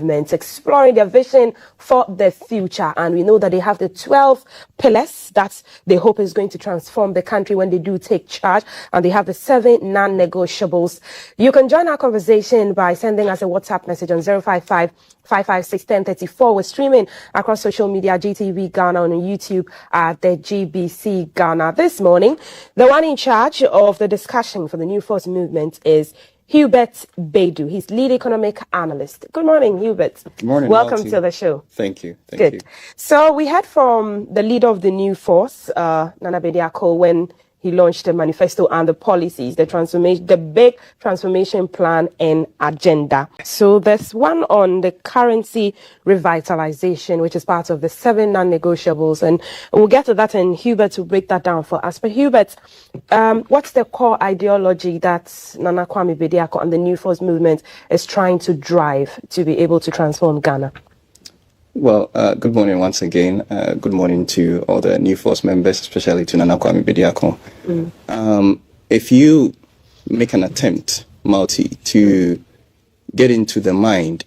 exploring their vision for the future. And we know that they have the 12 pillars that they hope is going to transform the country when they do take charge. And they have the 7 non-negotiables. You can join our conversation by sending us a WhatsApp message on 055 556 1034. We're streaming across social media, GTV Ghana, on YouTube at the GBC Ghana. This morning, the one in charge of the discussion for the New Force movement is Hubert Baidoo. He's lead economic analyst. Good morning, Hubert. Good morning. Welcome to the show. Thank you. Thank you. So we heard from the leader of the New Force, nanakwamebediako, when he launched the manifesto and the policies, the transformation, the big transformation plan and agenda. So there's one on the currency revitalization, which is part of the 7 non-negotiables. And we'll get to that, and Hubert will break that down for us. But Hubert, what's the core ideology that nanakwamebediako and the New Force movement is trying to drive to be able to transform Ghana? Well, good morning once again. Good morning to all the New Force members, especially to nanakwamebediako. If you make an attempt, Multi, to get into the mind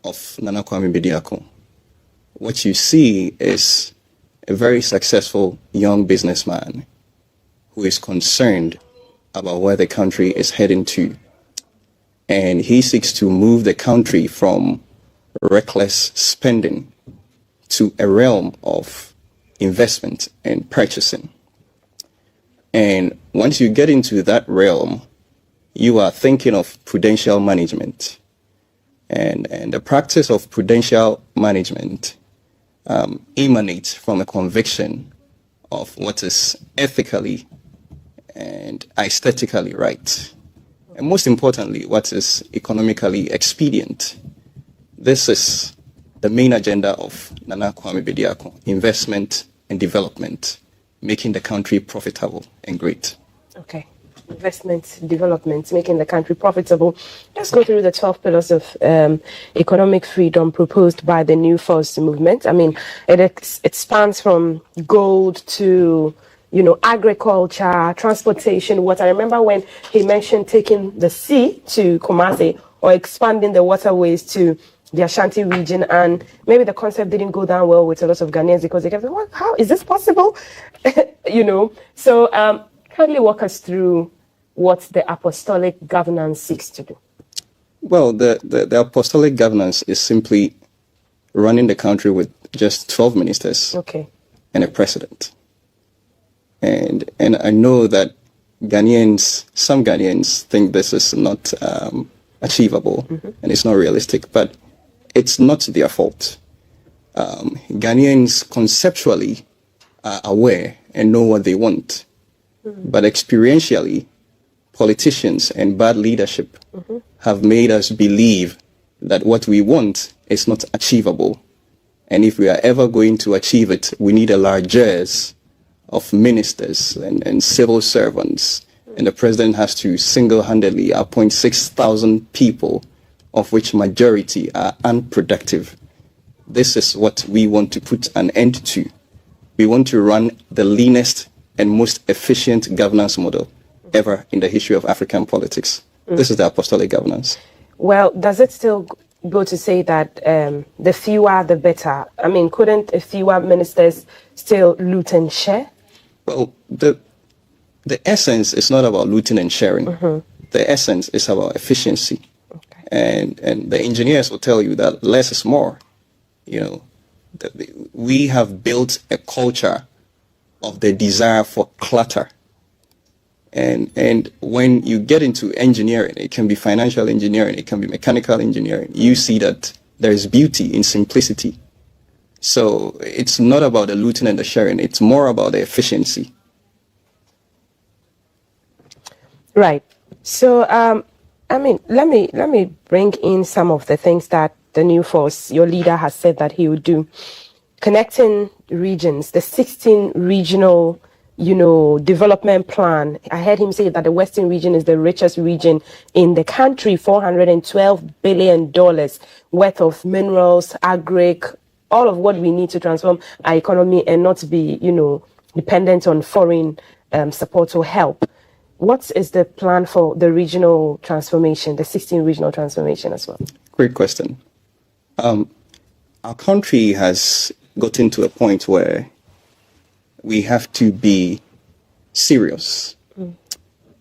of nanakwamebediako, what you see is a very successful young businessman who is concerned about where the country is heading to. And he seeks to move the country from reckless spending to a realm of investment and purchasing. And once you get into that realm, you are thinking of prudential management. And the practice of prudential management emanates from a conviction of what is ethically and aesthetically right. And most importantly, what is economically expedient. This is the main agenda of nanakwamebediako: investment and development, making the country profitable and great. Okay. Investment, development, making the country profitable. Let's go through the 12 pillars of economic freedom proposed by the New Force movement. I mean, it spans from gold to, agriculture, transportation, water. I remember when he mentioned taking the sea to Kumasi or expanding the waterways to the Ashanti region, and maybe the concept didn't go down well with a lot of Ghanaians because they kept saying, how is this possible? So kindly walk us through what the apostolic governance seeks to do. Well, the apostolic governance is simply running the country with just 12 ministers, and a president. And I know that some Ghanaians think this is not achievable, and it's not realistic, but it's not their fault. Ghanaians conceptually are aware and know what they want, but experientially, politicians and bad leadership have made us believe that what we want is not achievable. And if we are ever going to achieve it, we need a largesse of ministers and civil servants. And the president has to single-handedly appoint 6,000 people, of which majority are unproductive. This is what we want to put an end to. We want to run the leanest and most efficient governance model ever in the history of African politics. This is the apostolic governance. Well, does it still go to say that the fewer the better? I mean, couldn't a fewer ministers still loot and share? Well, the essence is not about looting and sharing. The essence is about efficiency. And the engineers will tell you that less is more. We have built a culture of the desire for clutter. And when you get into engineering, it can be financial engineering, it can be mechanical engineering, you see that there is beauty in simplicity. So it's not about the looting and the sharing, it's more about the efficiency. Right. So, let me bring in some of the things that the New Force, your leader, has said that he would do. Connecting regions, the 16 regional, development plan. I heard him say that the Western region is the richest region in the country, $412 billion worth of minerals, agric, all of what we need to transform our economy and not be, dependent on foreign support or help. What is the plan for the regional transformation, the 16 regional transformation as well? Great question. Our country has gotten to a point where we have to be serious.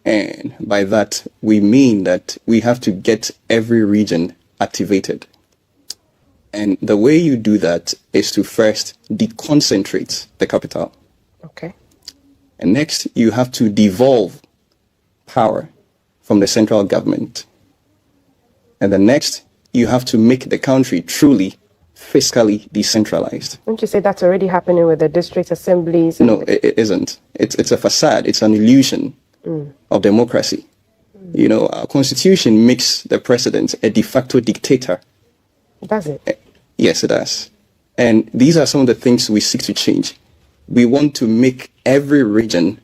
And by that, we mean that we have to get every region activated. And the way you do that is to first deconcentrate the capital. Okay. And next, you have to devolve power from the central government. And the next, you have to make the country truly fiscally decentralized. Don't you say that's already happening with the district assemblies? No, it isn't. It's a facade. It's an illusion of democracy. You know, our constitution makes the president a de facto dictator. Does it? Yes, it does. And these are some of the things we seek to change. We want to make every region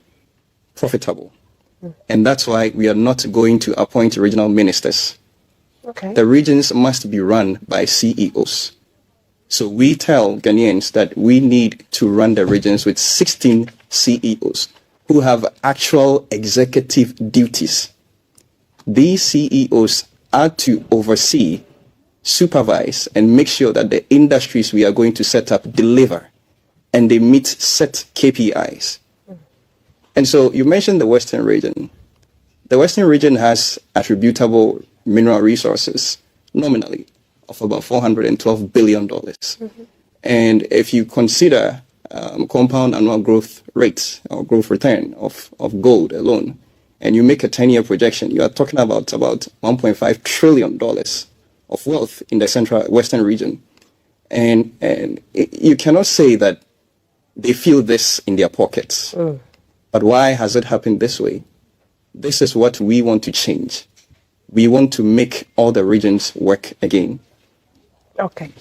profitable. And that's why we are not going to appoint regional ministers. Okay. The regions must be run by CEOs. So we tell Ghanaians that we need to run the regions with 16 CEOs who have actual executive duties. These CEOs are to oversee, supervise, and make sure that the industries we are going to set up deliver and they meet set KPIs. And so you mentioned the Western region. The Western region has attributable mineral resources, nominally, of about $412 billion. And if you consider compound annual growth rates or growth return of gold alone, and you make a 10-year projection, you are talking about $1.5 trillion of wealth in the central Western region. And you cannot say that they feel this in their pockets. But why has it happened this way? This is what we want to change. We want to make all the regions work again. Okay.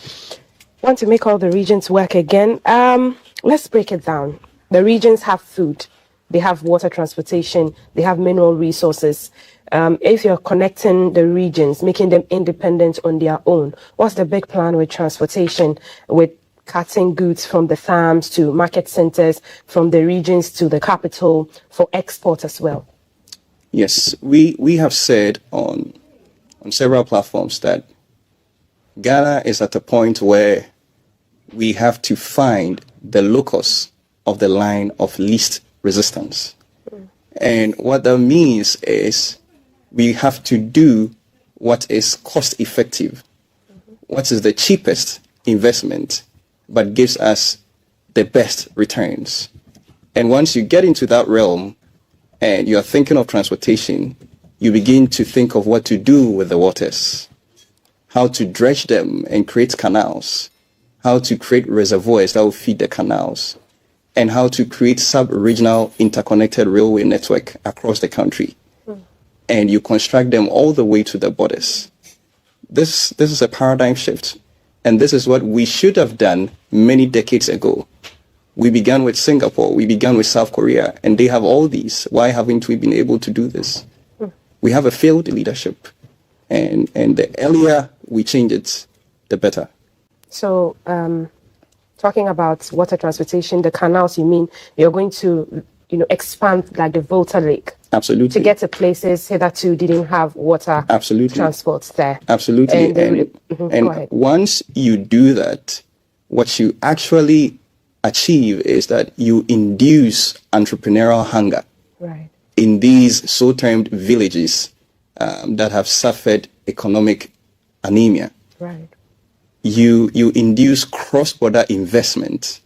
Want to make all the regions work again? Let's break it down. The regions have food. They have water transportation. They have mineral resources. If you're connecting the regions, making them independent on their own, what's the big plan with transportation, with carting goods from the farms to market centers, from the regions to the capital for export as well? Yes, we have said on several platforms that Ghana is at a point where we have to find the locus of the line of least resistance. And what that means is we have to do what is cost effective, what is the cheapest investment, but gives us the best returns. And once you get into that realm and you're thinking of transportation, you begin to think of what to do with the waters, how to dredge them and create canals, how to create reservoirs that will feed the canals, and how to create sub-regional interconnected railway network across the country. And you construct them all the way to the borders. This is a paradigm shift. And this is what we should have done many decades ago. We began with Singapore, we began with South Korea, and they have all these. Why haven't we been able to do this? We have a failed leadership. And the earlier we change it, the better. So, talking about water transportation, the canals, you mean you're going to, expand like the Volta Lake? Absolutely. To get to places hitherto didn't have water transports there. Absolutely. And once you do that, what you actually achieve is that you induce entrepreneurial hunger in these so-termed villages that have suffered economic anemia. You induce cross-border investment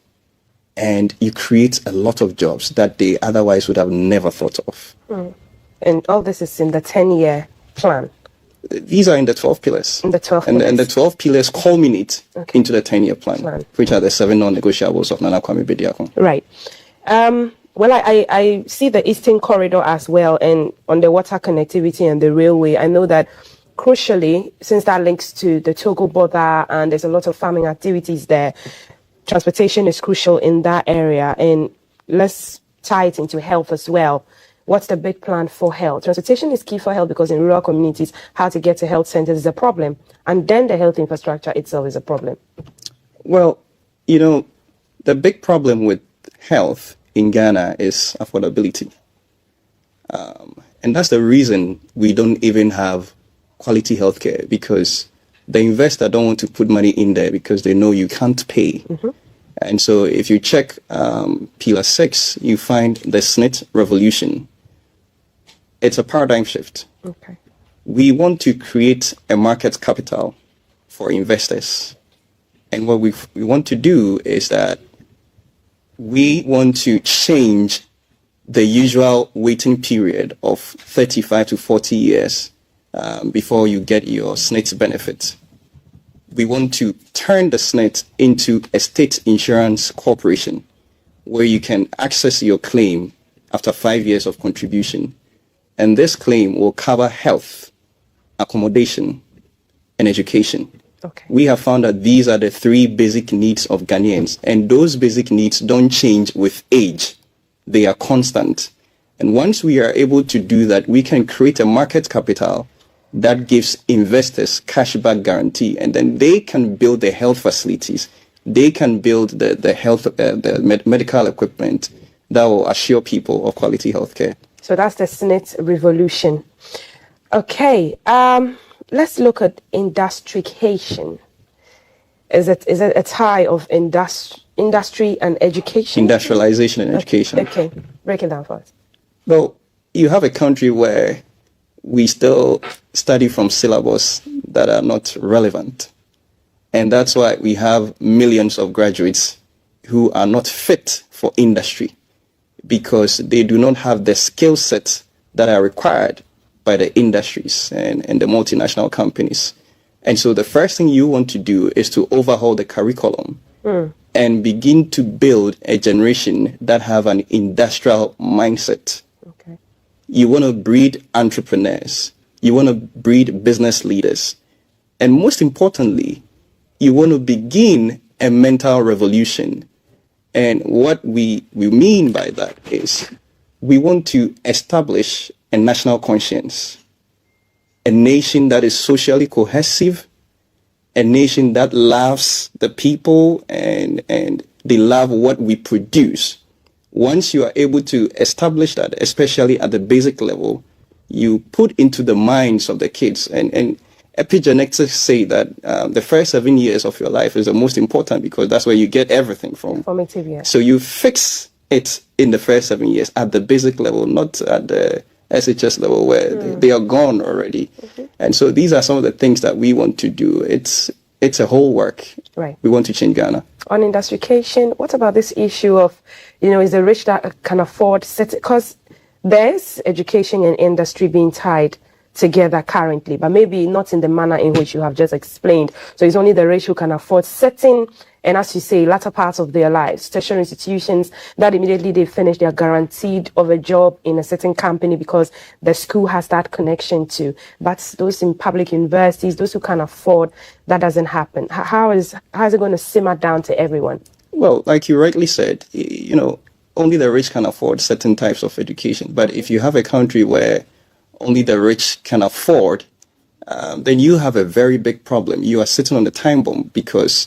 and you create a lot of jobs that they otherwise would have never thought of. And all this is in the 10-year plan? These are in the 12 pillars. In the 12 pillars. And the 12 pillars culminate into the 10-year plan, which are the 7 non-negotiables of nanakwamebediako. Right. Well, I see the Eastern Corridor as well, and on the water connectivity and the railway. I know that crucially, since that links to the Togo border and there's a lot of farming activities there, transportation is crucial in that area. And let's tie it into health as well. What's the big plan for health? Transportation is key for health because in rural communities, how to get to health centers is a problem. And then the health infrastructure itself is a problem. Well, the big problem with health in Ghana is affordability. And that's the reason we don't even have quality healthcare, because the investor don't want to put money in there because they know you can't pay. And so if you check Pillar 6, you find the SNIT revolution. It's a paradigm shift. Okay. We want to create a market capital for investors. And what we want to do is that we want to change the usual waiting period of 35 to 40 years before you get your SNIT benefit. We want to turn the SNIT into a state insurance corporation where you can access your claim after 5 years of contribution. And this claim will cover health, accommodation, and education. Okay. We have found that these are the 3 basic needs of Ghanaians, and those basic needs don't change with age. They are constant. And once we are able to do that, we can create a market capital that gives investors cashback guarantee, and then they can build the health facilities. They can build the medical equipment that will assure people of quality healthcare. So that's the SNIT revolution. Okay. Let's look at industrification. Is it a tie of industry and education? Industrialization and education. Okay, break it down for us. Well, you have a country where we still study from syllabus that are not relevant. And that's why we have millions of graduates who are not fit for industry because they do not have the skill sets that are required by the industries and the multinational companies. And so the first thing you want to do is to overhaul the curriculum and begin to build a generation that have an industrial mindset. Okay. You want to breed entrepreneurs. You want to breed business leaders. And most importantly, you want to begin a mental revolution. And what we mean by that is we want to establish a national conscience, a nation that is socially cohesive, a nation that loves the people and they love what we produce. Once you are able to establish that, especially at the basic level, you put into the minds of the kids. And epigenetics say that the first 7 years of your life is the most important because that's where you get everything from. Formative, yeah. So you fix it in the first 7 years at the basic level, not at the SHS level where they are gone already. And so these are some of the things that we want to do. It's a whole work. Right. We want to change Ghana. On industrification, what about this issue of, is the rich that can afford, because there's education and industry being tied together currently, but maybe not in the manner in which you have just explained. So it's only the rich who can afford certain, and as you say, latter parts of their lives, tertiary institutions that immediately they finish, they are guaranteed of a job in a certain company because the school has that connection to. But those in public universities, those who can afford, that doesn't happen. How is it going to simmer down to everyone? Well, like you rightly said, only the rich can afford certain types of education. But if you have a country where only the rich can afford, then you have a very big problem. You are sitting on the time bomb because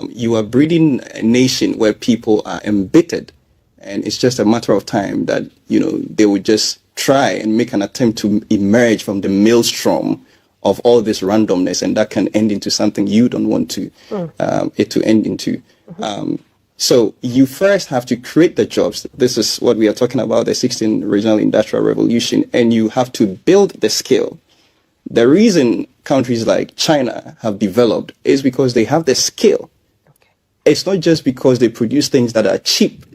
you are breeding a nation where people are embittered. And it's just a matter of time that, they would just try and make an attempt to emerge from the maelstrom of all this randomness. And that can end into something you don't want to it to end into. So you first have to create the jobs. This is what we are talking about, the 16th regional industrial revolution, and you have to build the skill. The reason countries like China have developed is because they have the skill. Okay. It's not just because they produce things that are cheap.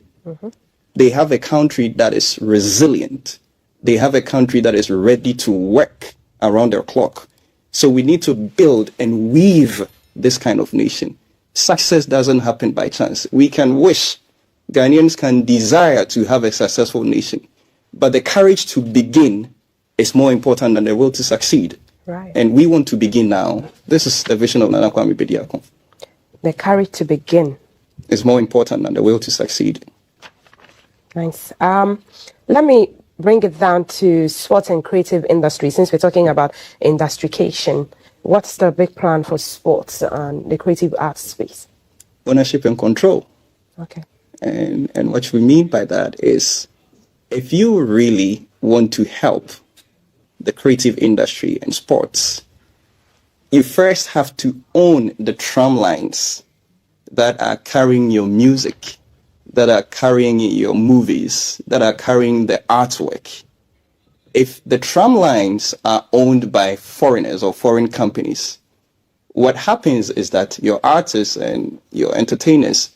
They have a country that is resilient. They have a country that is ready to work around their clock. So we need to build and weave this kind of nation. Success doesn't happen by chance. We can wish, Ghanaians can desire to have a successful nation, but the courage to begin is more important than the will to succeed. Right. And we want to begin now. This is the vision of nanakwamebediako. The courage to begin is more important than the will to succeed. Nice. Let me bring it down to sports and creative industry, since we're talking about industrification. What's the big plan for sports and the creative arts space? Ownership and control. Okay. And what we mean by that is, if you really want to help the creative industry and sports, you first have to own the tram lines that are carrying your music, that are carrying your movies, that are carrying the artwork. If the tram lines are owned by foreigners or foreign companies, what happens is that your artists and your entertainers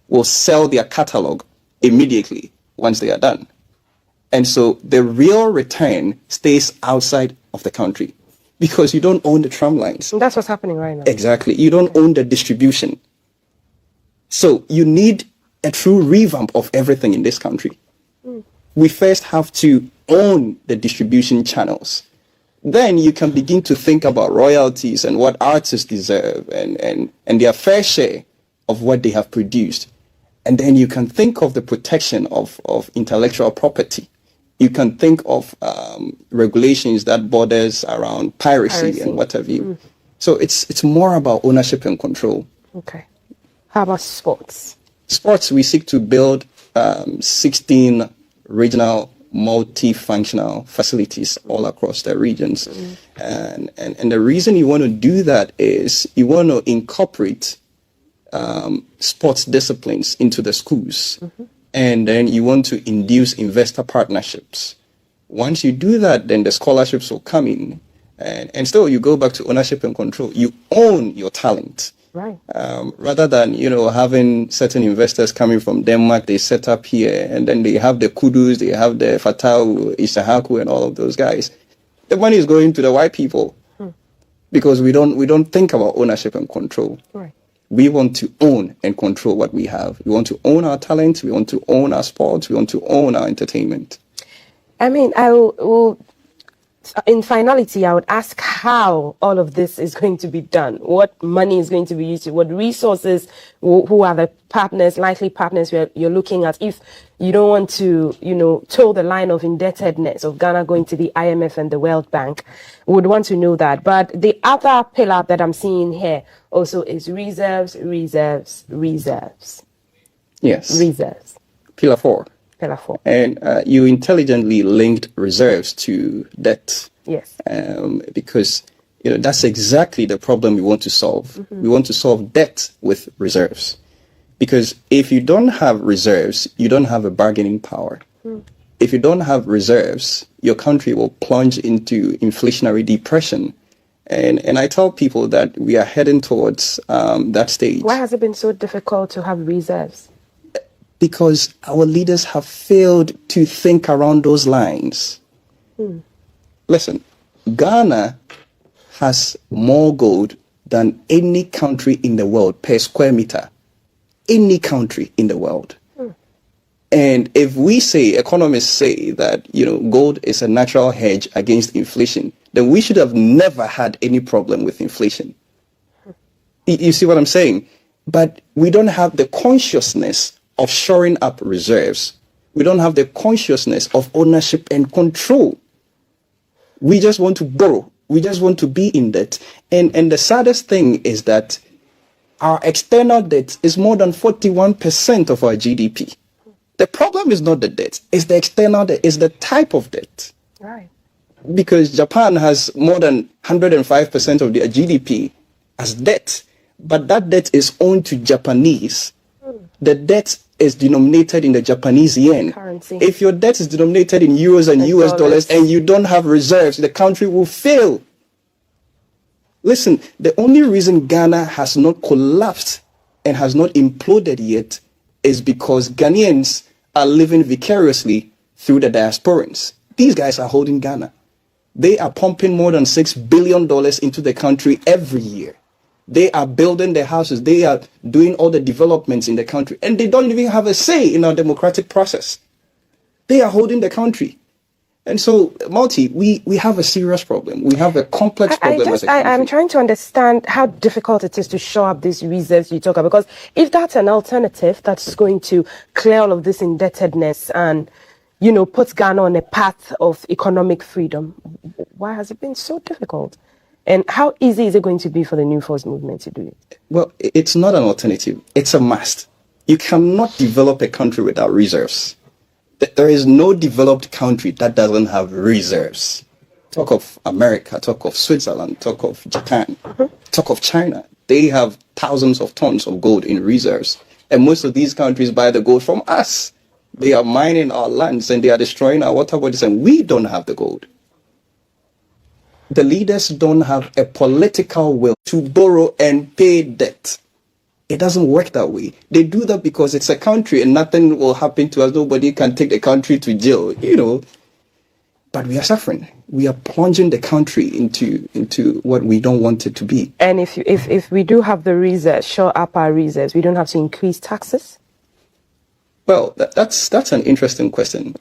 will sell their catalog immediately once they are done. And so the real return stays outside of the country because you don't own the tram lines. And that's what's happening right now. Exactly. You don't own the distribution. So you need a true revamp of everything in this country. We first have to own the distribution channels. Then you can begin to think about royalties and what artists deserve and their fair share of what they have produced. And then you can think of the protection of intellectual property. You can think of regulations that borders around piracy and what have you. So it's more about ownership and control. Okay. How about sports? Sports, we seek to build 16 regional multifunctional facilities all across the regions. And the reason you want to do that is you want to incorporate sports disciplines into the schools. And then you want to induce investor partnerships. Once you do that, then the scholarships will come in. And still you go back to ownership and control. You own your talent. Right. Rather than, having certain investors coming from Denmark, they set up here, and then they have the Kudus, they have the Fatau, Isahaku, and all of those guys. The money is going to the white people because we don't think about ownership and control. Right. We want to own and control what we have. We want to own our talent. We want to own our sports. We want to own our entertainment. I mean, I will in finality, I would ask how all of this is going to be done. What money is going to be used to, what resources, who are the partners, likely partners you're looking at. If you don't want to, toe the line of indebtedness of Ghana going to the IMF and the World Bank, would want to know that. But the other pillar that I'm seeing here also is reserves. Yes. Reserves. Pillar 4. Pillar 4. And you intelligently linked reserves to debt. Yes. Because that's exactly the problem we want to solve. We want to solve debt with reserves. Because if you don't have reserves, you don't have a bargaining power. If you don't have reserves, your country will plunge into inflationary depression. And I tell people that we are heading towards that stage. Why has it been so difficult to have reserves? Because our leaders have failed to think around those lines. Listen, Ghana has more gold than any country in the world per square meter. Any country in the world. And if we say, economists say that, gold is a natural hedge against inflation, then we should have never had any problem with inflation. You see what I'm saying? But we don't have the consciousness of shoring up reserves. We don't have the consciousness of ownership and control. We just want to borrow. We just want to be in debt. And the saddest thing is that our external debt is more than 41% of our GDP. The problem is not the debt, it's the external debt, it's the type of debt. Right. Because Japan has more than 105% of their GDP as debt, but that debt is owned to Japanese. The debt is denominated in the Japanese yen. Currency. If your debt is denominated in euros and US dollars and you don't have reserves, the country will fail. Listen, the only reason Ghana has not collapsed and has not imploded yet is because Ghanaians are living vicariously through the diasporans. These guys are holding Ghana. They are pumping more than $6 billion into the country every year. They are building their houses. They are doing all the developments in the country. And they don't even have a say in our democratic process. They are holding the country. And so, Multi, we have a serious problem. We have a complex problem as a country. I'm trying to understand how difficult it is to shore up these reserves you talk about. Because if that's an alternative that's going to clear all of this indebtedness and, put Ghana on a path of economic freedom, why has it been so difficult? And how easy is it going to be for the New Force movement to do it? Well, it's not an alternative. It's a must. You cannot develop a country without reserves. There is no developed country that doesn't have reserves. Talk of America, talk of Switzerland, talk of Japan, talk of China. They have thousands of tons of gold in reserves. And most of these countries buy the gold from us. They are mining our lands and they are destroying our water bodies, and we don't have the gold. The leaders don't have a political will to borrow and pay debt. It doesn't work that way. They do that because it's a country and nothing will happen to us. Nobody can take the country to jail, But we are suffering. We are plunging the country into what we don't want it to be. And if we do have the reserves, shore up our reserves, we don't have to increase taxes? Well, that's an interesting question.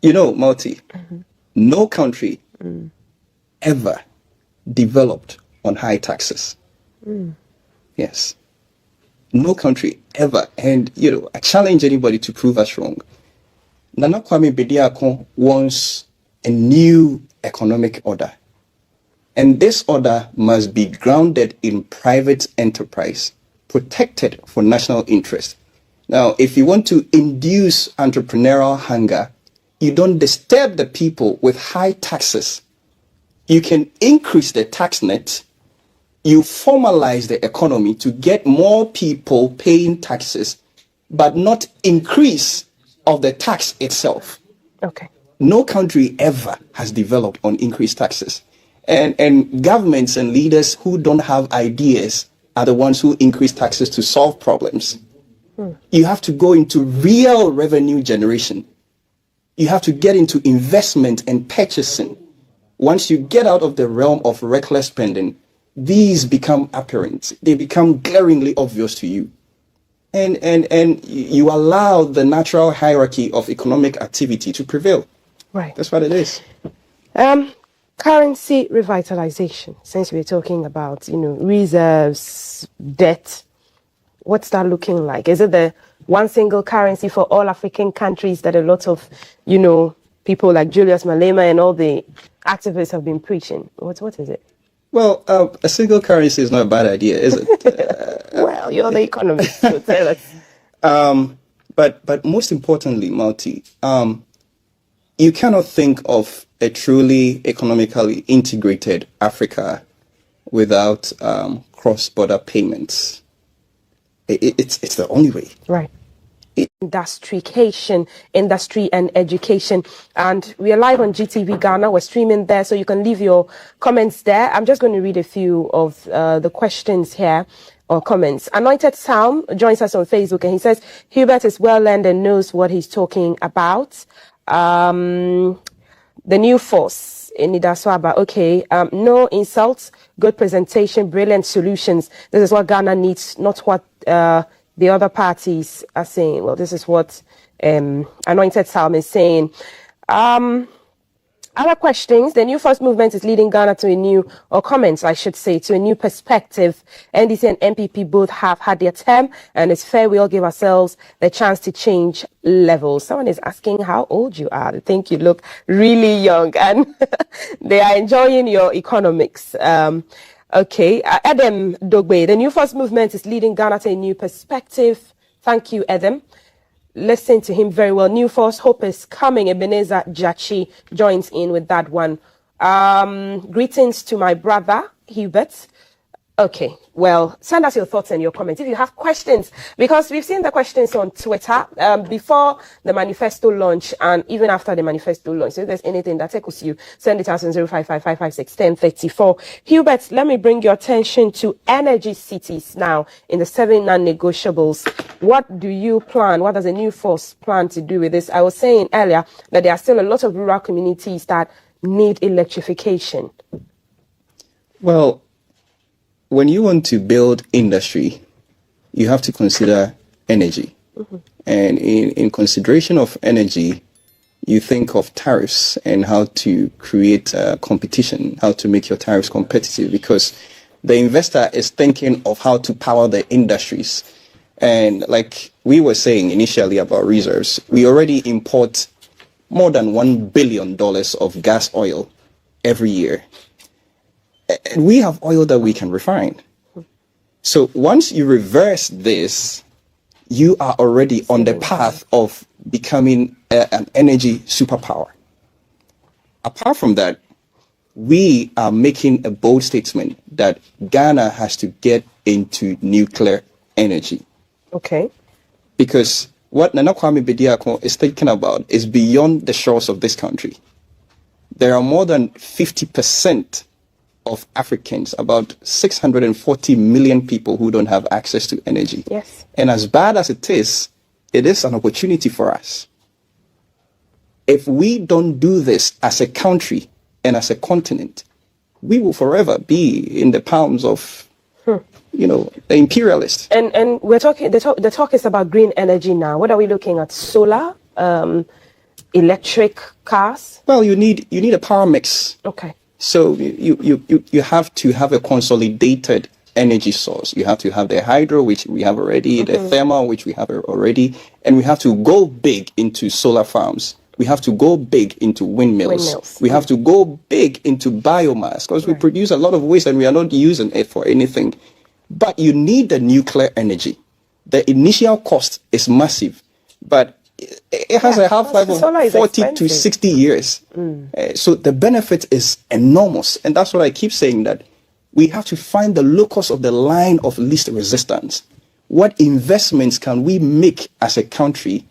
Multi, no country ever developed on high taxes. Yes. No country ever. And, I challenge anybody to prove us wrong. Nanakwamebediako wants a new economic order. And this order must be grounded in private enterprise, protected for national interest. Now, if you want to induce entrepreneurial hunger, you don't disturb the people with high taxes. You can increase the tax net. You formalize the economy to get more people paying taxes, but not increase of the tax itself. Okay. No country ever has developed on increased taxes. And governments and leaders who don't have ideas are the ones who increase taxes to solve problems. You have to go into real revenue generation. You have to get into investment and purchasing. Once you get out of the realm of reckless spending, these become apparent. They become glaringly obvious to you. And you allow the natural hierarchy of economic activity to prevail. Right. That's what it is. Currency revitalization, since we're talking about, reserves, debt, what's that looking like? Is it the one single currency for all African countries that a lot of, people like Julius Malema and all the activists have been preaching? What is it? Well, a single currency is not a bad idea, is it? Well, you're the economist, so tell us. But most importantly, Multi, you cannot think of a truly economically integrated Africa without cross-border payments. It's the only way. Right. Industrication, industry and education. And we are live on GTV Ghana. We're streaming there, so you can leave your comments there. I'm just going to read a few of the questions here or comments. Anointed Psalm joins us on Facebook and he says, Hubert is well learned and knows what he's talking about. The new force in Idaswaba. Okay. No insults, good presentation, brilliant solutions. This is what Ghana needs, not what the other parties are saying. Well, this is what Anointed Psalm is saying. Other questions. The New Force movement is leading Ghana to a new, or comments, I should say, to a new perspective. NDC and MPP both have had their term, and it's fair we all give ourselves the chance to change levels. Someone is asking how old you are. They think you look really young, and they are enjoying your economics. Okay, Adam Dogbe, the New Force movement is leading Ghana to a new perspective. Thank you, Adam. Listen to him very well. New Force, hope is coming. Ebenezer Jachi joins in with that one. Greetings to my brother, Hubert. Okay, well, send us your thoughts and your comments if you have questions, because we've seen the questions on Twitter before the manifesto launch and even after the manifesto launch. So if there's anything that tickles you, send it out on 055-556-1034. Hubert, let me bring your attention to energy cities now in the 7 non-negotiables. What do you plan? What does the New Force plan to do with this? I was saying earlier that there are still a lot of rural communities that need electrification. Well, when you want to build industry, you have to consider energy. And in consideration of energy, you think of tariffs and how to create competition, how to make your tariffs competitive, because the investor is thinking of how to power the industries. And like we were saying initially about reserves, we already import more than $1 billion of gas oil every year. And we have oil that we can refine. So once you reverse this, you are already on the path of becoming an energy superpower. apart from that, we are making a bold statement that Ghana has to get into nuclear energy. Okay. Because what nanakwamebediako is thinking about is beyond the shores of this country. There are more than 50% of Africans, about 640 million people who don't have access to energy. Yes. And as bad as it is an opportunity for us. If we don't do this as a country and as a continent, we will forever be in the palms of, the imperialists. And we're talking, the talk is about green energy now. What are we looking at? Solar, electric cars? Well, you need a power mix. Okay. So you have to have a consolidated energy source. You have to have the hydro, which we have already, the thermal, which we have already, and we have to go big into solar farms. We have to go big into windmills. We have to go big into biomass because we produce a lot of waste and we are not using it for anything. But you need the nuclear energy. The initial cost is massive, but it has a half-life of 40 to 60 years. So the benefit is enormous. And that's what I keep saying, that we have to find the locus of the line of least resistance. What investments can we make as a country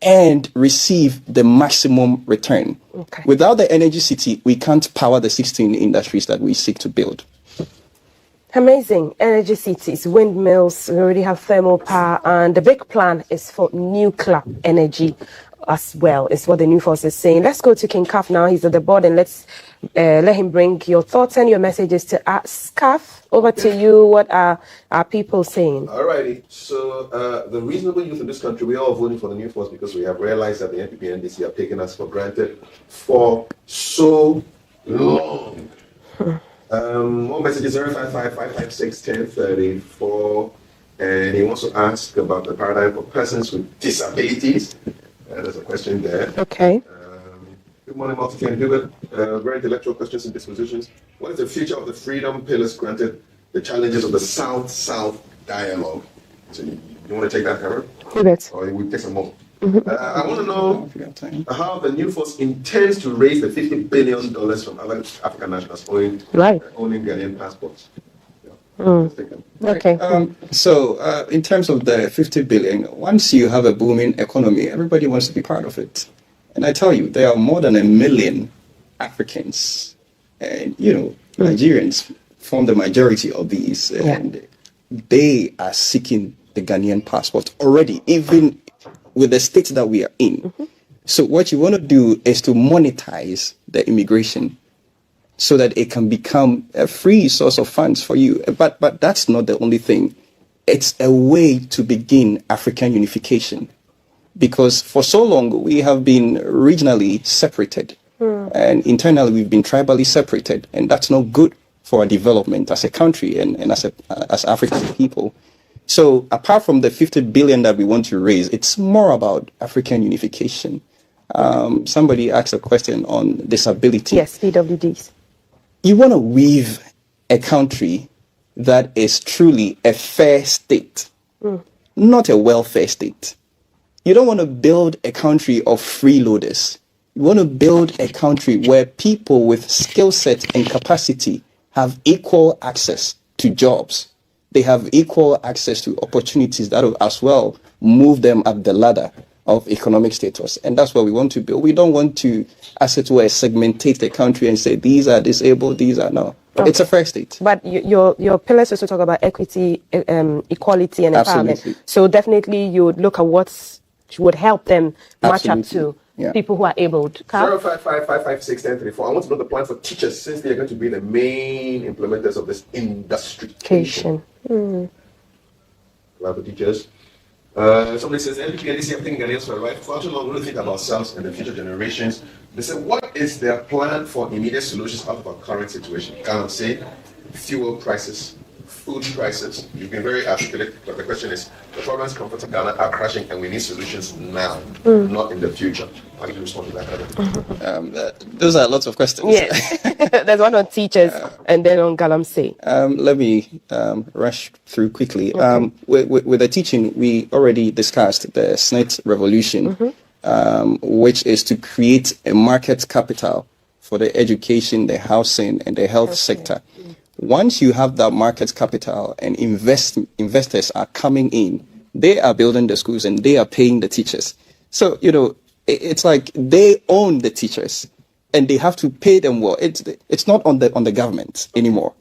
and receive the maximum return? Okay. Without the energy city, we can't power the 16 industries that we seek to build. Amazing. Energy cities, windmills, we already have thermal power, and the big plan is for nuclear energy as well, is what the New Force is saying. Let's go to King Kaf now. He's at the board, and let's let him bring your thoughts and your messages to us. Kaf, over to you. What are our people saying? All righty. So the reasonable youth in this country, we are all voting for the New Force because we have realized that the NPP and NDC have taken us for granted for so long. More messages, 055-556-1034. And he wants to ask about the paradigm for persons with disabilities. There's a question there. Okay. Good morning, Multi and Hubert. Very intellectual questions and dispositions. What is the future of the freedom pillars granted the challenges of the South-South dialogue? So you want to take that, Hubert? Hubert. Or we take some more? I want to know how the New Force intends to raise the $50 billion from other African nationals owning Ghanaian passports. Okay. So in terms of the 50 billion, once you have a booming economy, everybody wants to be part of it. And I tell you, there are more than 1 million Africans, and Nigerians form the majority of these, and they are seeking the Ghanaian passport already, even with the state that we are in. So what you want to do is to monetize the immigration so that it can become a free source of funds for you. But that's not the only thing. It's a way to begin African unification. Because for so long, we have been regionally separated. And internally, we've been tribally separated. And that's not good for our development as a country and as African people. So apart from the 50 billion that we want to raise, it's more about African unification. Somebody asked a question on disability. Yes, PWDs. You want to weave a country that is truly a fair state, not a welfare state. You don't want to build a country of freeloaders. You want to build a country where people with skill set and capacity have equal access to jobs. They have equal access to opportunities that will as well move them up the ladder of economic status. And that's what we want to build. We don't want to, as it were, segmentate the country and say, these are disabled, these are not. Okay. It's a fair state. But your pillars also talk about equity, equality, and empowerment. Absolutely. So definitely you would look at what would help them match up to people who are able to. 055-556-1034. I want to know the plan for teachers, since they are going to be the main implementers of this industrialization. Plan for teachers. Somebody says, NPP and DC have taken Ghanaians for a ride. For too long, we don't think about ourselves and the future generations. They say, what is their plan for immediate solutions out of our current situation? Can I say fuel prices, food prices? You've been very articulate, but the question is, the problems confronting Ghana are crashing and we need solutions now, not in the future. How do you respond to that? Those are lots of questions. Yes. There's one on teachers and then on Galamsey. Let me rush through quickly. Okay. With the teaching, we already discussed the SNET revolution, which is to create a market capital for the education, the housing, and the health sector. Once you have that market capital and investors are coming in, they are building the schools and they are paying the teachers. So, it's like they own the teachers and they have to pay them well. It's not on the government anymore.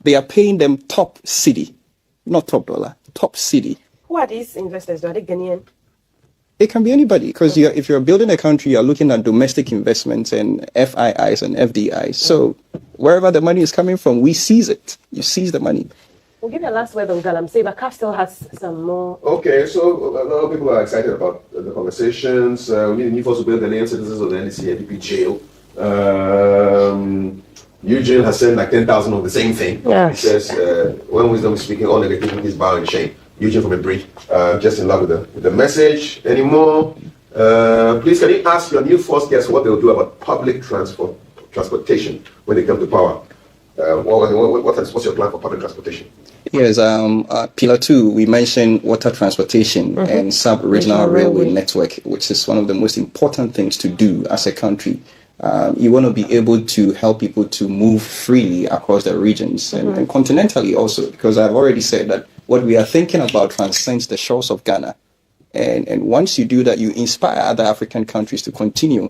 They are paying them top city, not top dollar, top city. Who are these investors? Are they Ghanaian? It can be anybody, because if you're building a country, you're looking at domestic investments and FIIs and FDIs. So wherever the money is coming from, we seize it. You seize the money. We'll give you a last word on Galamsey, but CAF still has some more. Okay, so a lot of people are excited about the conversations. We need a new force to build the named citizens of the NDC NDP jail. Eugene has said like 10,000 of the same thing. Yes. He says, when wisdom is speaking, all negativity is bowing shame. Eugene from a bridge, just in love with the message. Anymore? Please, can you ask your new force guests what they'll do about public transportation when they come to power? What's your plan for public transportation? Yes, Pillar 2, we mentioned water transportation and sub-regional railway network, which is one of the most important things to do as a country. You want to be able to help people to move freely across the regions and continentally also, because I've already said that what we are thinking about transcends the shores of Ghana. And once you do that, you inspire other African countries to continue.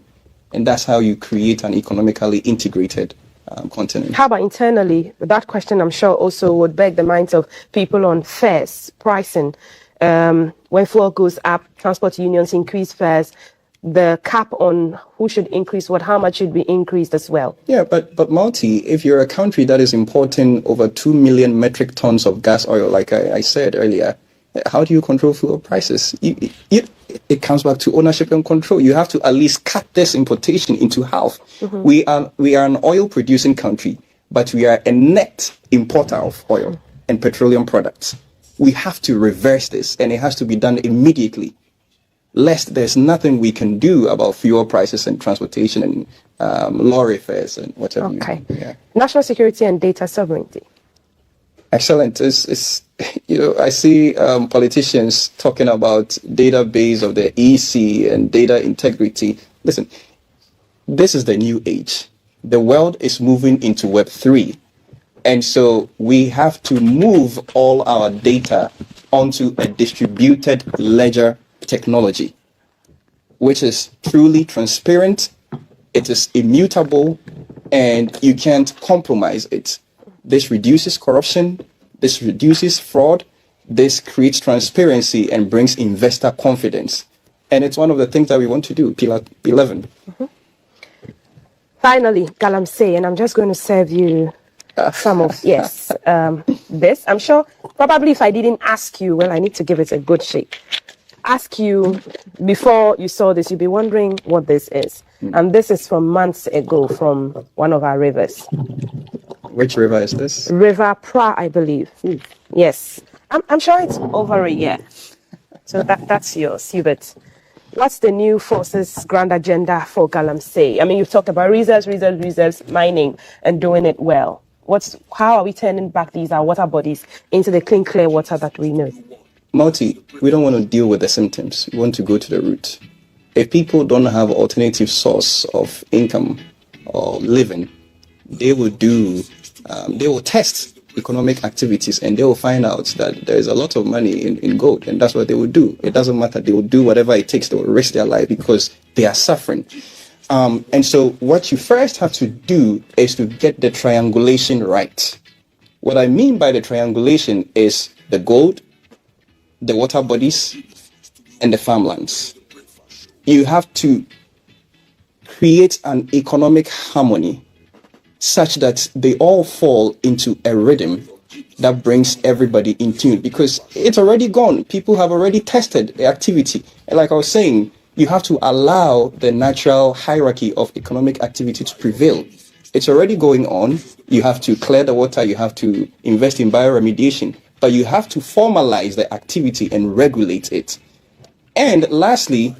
And that's how you create an economically integrated continent. How about internally? That question, I'm sure, also would beg the minds of people on fares, pricing. When fuel goes up, transport unions increase fares. The cap on who should increase what, how much should be increased as well? Yeah, but Multi, if you're a country that is importing over 2 million metric tons of gas oil, like I said earlier, how do you control fuel prices? It comes back to ownership and control. You have to at least cut this importation into half. We are an oil producing country, but we are a net importer of oil and petroleum products. We have to reverse this, and it has to be done immediately. Lest there's nothing we can do about fuel prices and transportation and lorry fares and whatever. Okay. National security and data sovereignty. Excellent. I see politicians talking about database of the EC and data integrity. Listen, this is the new age. The world is moving into Web 3. And so we have to move all our data onto a distributed ledger technology, which is truly transparent, it is immutable, and you can't compromise it. This reduces corruption, this reduces fraud, this creates transparency and brings investor confidence. And it's one of the things that we want to do, Pillar 11. Finally, Galamsey, and I'm just going to serve you some of, this. I'm sure, probably if I didn't ask you, well, I need to give it a good shake. Ask you before you saw this, you'd be wondering what this is. And this is from months ago from one of our rivers. Which river is this? River Pra, I believe. Yes. I'm sure it's over a year. So that's yours, Hubert. What's the new forces grand agenda for Galamsey? I mean, you've talked about reserves, mining, and doing it well. How are we turning back our water bodies into the clean, clear water that we know? Multi, we don't want to deal with the symptoms. We want to go to the root. If people don't have alternative source of income or living, they will test economic activities and they will find out that there is a lot of money in gold, and that's what they will do. It doesn't matter. They will do whatever it takes. They will risk their life because they are suffering. And so what you first have to do is to get the triangulation right. What I mean by the triangulation is the gold, the water bodies, and the farmlands. You have to create an economic harmony such that they all fall into a rhythm that brings everybody in tune, because it's already gone. People have already tested the activity. And like I was saying, you have to allow the natural hierarchy of economic activity to prevail. It's already going on. You have to clear the water. You have to invest in bioremediation. But you have to formalize the activity and regulate it. And lastly,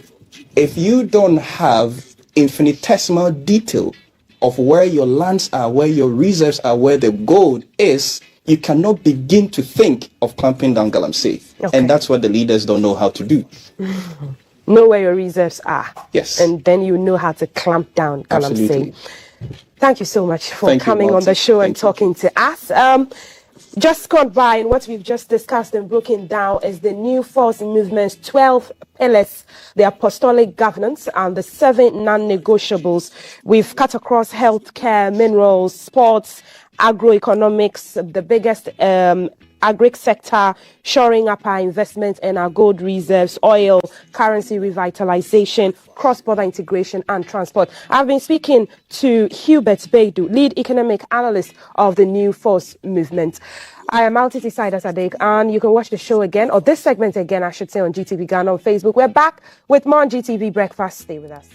if you don't have infinitesimal detail of where your lands are, where your reserves are, where the gold is, you cannot begin to think of clamping down Galamsey. Okay. And that's what the leaders don't know how to do. Know where your reserves are. Yes. And then you know how to clamp down Galamsey. Thank you so much for Thank you, coming on Marty. the show and Thank you. talking to us. Just gone by, and what we've just discussed and broken down is the New Force Movement's 12 pillars, the apostolic governance, and the 7 non-negotiables. We've cut across healthcare, minerals, sports, agroeconomics, the biggest agric sector, shoring up our investment and our gold reserves, oil, currency revitalization, cross-border integration, and transport. I've been speaking to Hubert Baidoo, lead economic analyst of the New Force Movement. I am Altiti Saida Sadiq, and you can watch the show again, or this segment again, I should say, on GTV Ghana on Facebook. We're back with more on GTV Breakfast. Stay with us.